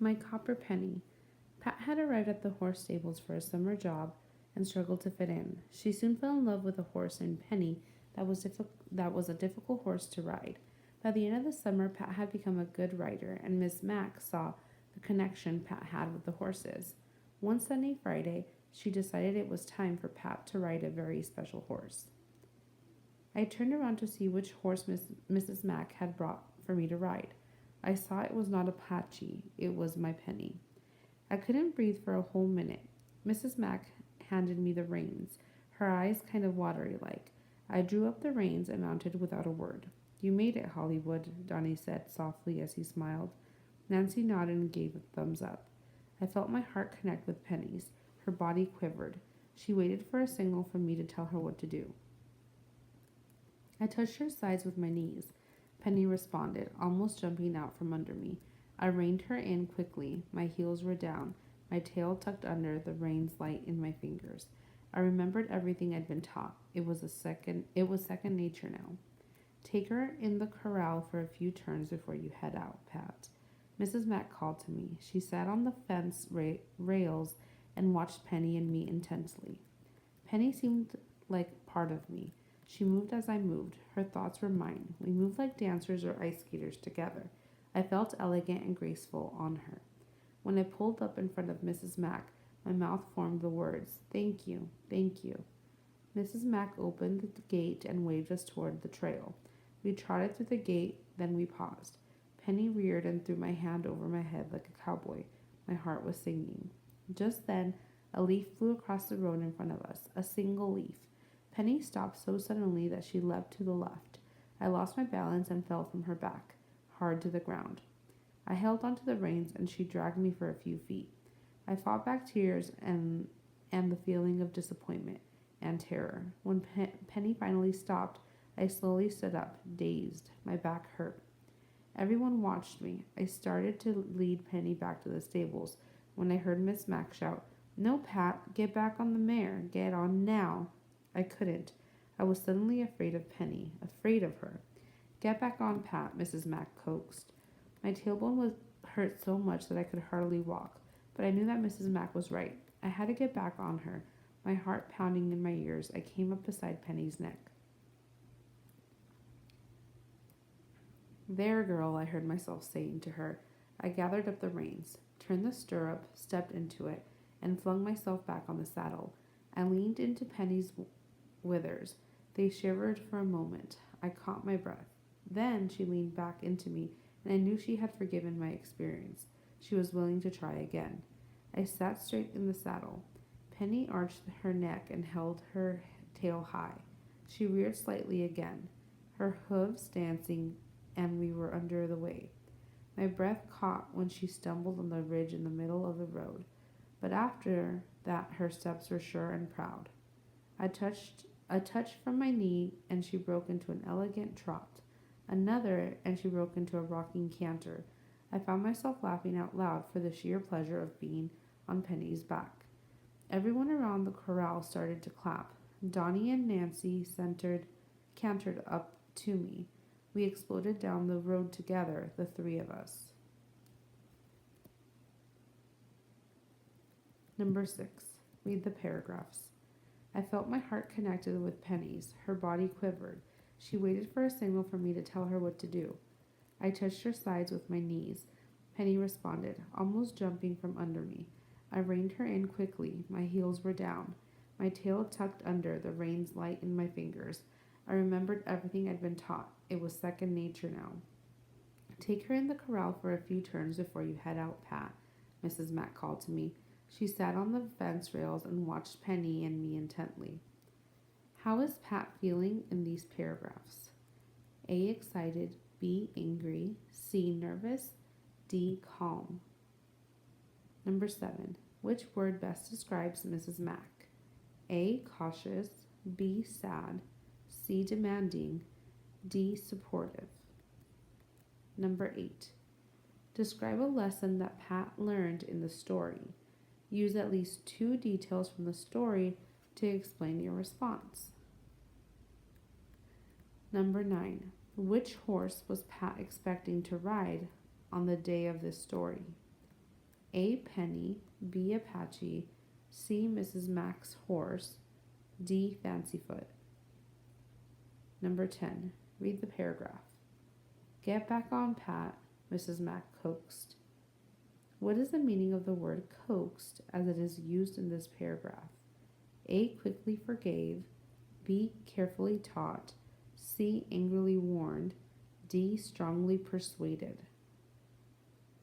My Copper Penny. Pat had arrived at the horse stables for a summer job and struggled to fit in. She soon fell in love with a horse named Penny that was a difficult horse to ride. By the end of the summer, Pat had become a good rider, and Miss Mack saw the connection Pat had with the horses. One sunny Friday, she decided it was time for Pat to ride a very special horse. I turned around to see which horse Mrs. Mack had brought for me to ride. I saw it was not Apache, it was my Penny. I couldn't breathe for a whole minute. Mrs. Mack handed me the reins, her eyes kind of watery like. I drew up the reins and mounted without a word. You made it, Hollywood, Donnie said softly as he smiled. Nancy nodded and gave a thumbs up. I felt my heart connect with Penny's. Her body quivered. She waited for a signal from me to tell her what to do. I touched her sides with my knees. Penny responded, almost jumping out from under me. I reined her in quickly. My heels were down, my tail tucked under, the reins light in my fingers. I remembered everything I'd been taught. It was second nature now. Take her in the corral for a few turns before you head out, Pat. Mrs. Mack called to me. She sat on the fence rails and watched Penny and me intensely. Penny seemed like part of me. She moved as I moved. Her thoughts were mine. We moved like dancers or ice skaters together. I felt elegant and graceful on her. When I pulled up in front of Mrs. Mack, my mouth formed the words, "Thank you, thank you." Mrs. Mack opened the gate and waved us toward the trail. We trotted through the gate, then we paused. Penny reared and threw my hand over my head like a cowboy. My heart was singing. Just then, a leaf flew across the road in front of us, a single leaf. Penny stopped so suddenly that she leapt to the left. I lost my balance and fell from her back, hard to the ground. I held onto the reins and she dragged me for a few feet. I fought back tears and the feeling of disappointment and terror. When Penny finally stopped, I slowly stood up, dazed. My back hurt. Everyone watched me. I started to lead Penny back to the stables when I heard Miss Mack shout, "No, Pat, get back on the mare. Get on now." I couldn't. I was suddenly afraid of Penny, afraid of her. "Get back on, Pat," Mrs. Mack coaxed. My tailbone was hurt so much that I could hardly walk, but I knew that Mrs. Mack was right. I had to get back on her. My heart pounding in my ears, I came up beside Penny's neck. "There, girl," I heard myself saying to her. I gathered up the reins, turned the stirrup, stepped into it, and flung myself back on the saddle. I leaned into Penny's withers. They shivered for a moment. I caught my breath. Then she leaned back into me, and I knew she had forgiven my experience. She was willing to try again. I sat straight in the saddle. Penny arched her neck and held her tail high. She reared slightly again, her hooves dancing, and we were under the way. My breath caught when she stumbled on the ridge in the middle of the road, but after that her steps were sure and proud. A touch from my knee, and she broke into an elegant trot. Another, and she broke into a rocking canter. I found myself laughing out loud for the sheer pleasure of being on Penny's back. Everyone around the corral started to clap. Donnie and Nancy cantered up to me. We exploded down the road together, the three of us. Number 6. Read the paragraphs. I felt my heart connected with Penny's. Her body quivered. She waited for a signal for me to tell her what to do. I touched her sides with my knees. Penny responded, almost jumping from under me. I reined her in quickly. My heels were down, my tail tucked under, the reins light in my fingers. I remembered everything I'd been taught. It was second nature now. "Take her in the corral for a few turns before you head out, Pat," Mrs. Mack called to me. She sat on the fence rails and watched Penny and me intently. How is Pat feeling in these paragraphs? A. Excited. B. Angry. C. Nervous. D. Calm. Number 7. Which word best describes Mrs. Mack? A. Cautious. B. Sad. C. Demanding. D. Supportive. Number 8. Describe a lesson that Pat learned in the story. Use at least 2 details from the story to explain your response. Number 9. Which horse was Pat expecting to ride on the day of this story? A. Penny, B. Apache, C. Mrs. Mack's horse, D. Fancyfoot. Number 10. Read the paragraph. Get back on Pat, Mrs. Mack coaxed. What is the meaning of the word coaxed as it is used in this paragraph? A. Quickly forgave, B. Carefully taught, C. Angrily warned, D. Strongly persuaded.